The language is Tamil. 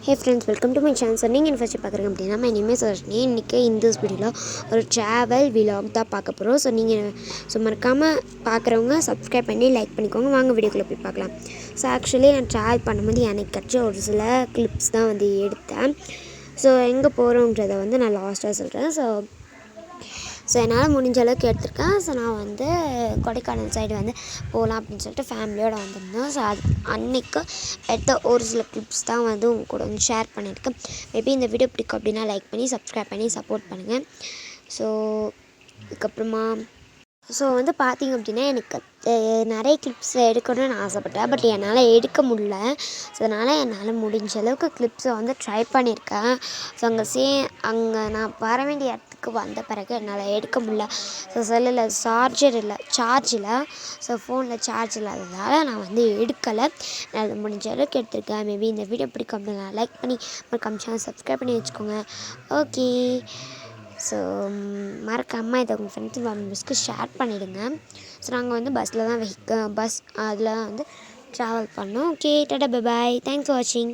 Hey friends, welcome to my channel. So நீங்கள் ஃபஸ்ட்டு பார்க்குறீங்க அப்படின்னா மை நேம் இஸ் வர்ஷினி. இன்றைக்கி இந்த வீடியோவில் ஒரு ட்ராவல் விலாக் தான் பார்க்க போகிறோம். ஸோ மறக்காமல் பார்க்குறவங்க சப்ஸ்கிரைப் பண்ணி லைக் பண்ணிக்கோங்க. வாங்க வீடியோக்குள்ளே போய் பார்க்கலாம். ஸோ ஆக்சுவலி நான் ட்ராவல் பண்ணும்போது எனக்கு கிடச்ச ஒரு சில கிளிப்ஸ் தான் எடுத்தேன். ஸோ எங்கே போகிறோன்றதை நான் லாஸ்ட்டாக சொல்கிறேன். ஸோ என்னால் முடிஞ்ச அளவுக்கு எடுத்திருக்கேன். ஸோ நான் கொடைக்கானல் சைடு போகலாம் அப்படின்னு சொல்லிட்டு ஃபேமிலியோடு வந்திருந்தேன். ஸோ அது அன்றைக்கு எடுத்த ஒரு சில கிளிப்ஸ் தான் உங்கள் கூட ஷேர் பண்ணியிருக்கேன். மேபி இந்த வீடியோ பிடிக்கும் அப்படின்னா லைக் பண்ணி சப்ஸ்கிரைப் பண்ணி சப்போர்ட் பண்ணுங்கள். ஸோ இதுக்கப்புறமா பார்த்திங்க அப்படின்னா எனக்கு நிறைய கிளிப்ஸ் எடுக்கணும்னு ஆசைப்பட்டேன். பட் என்னால் எடுக்க முடியல. ஸோ என்னால் முடிஞ்ச அளவுக்கு கிளிப்ஸை ட்ரை பண்ணியிருக்கேன். ஸோ அங்கே நான் வர வேண்டிய இடத்துக்கு வந்த பிறகு என்னால் எடுக்க முடியல. ஸோ செல்லில் சார்ஜ் இல்லை. ஸோ ஃபோனில் சார்ஜ் இல்லாததால் நான் எடுக்கலை. நான் முடிஞ்ச அளவுக்கு எடுத்திருக்கேன். மேபி இந்த வீடியோ பிடிக்கும் அப்படின்னா லைக் பண்ணி மறக்காம சேனல் சப்ஸ்கிரைப் பண்ணி வச்சுக்கோங்க. ஓகே. ஸோ மறக்காமல் இதை உங்கள் ஃப்ரெண்ட்ஸ் ஃபேமிலிஸ்க்கு ஷேர் பண்ணிவிடுங்க. ஸோ நாங்கள் பஸ்ஸில் தான் பஸ் அதில் ட்ராவல் பண்ணோம். Okay, Tata, bye bye. Thanks for வாட்சிங்.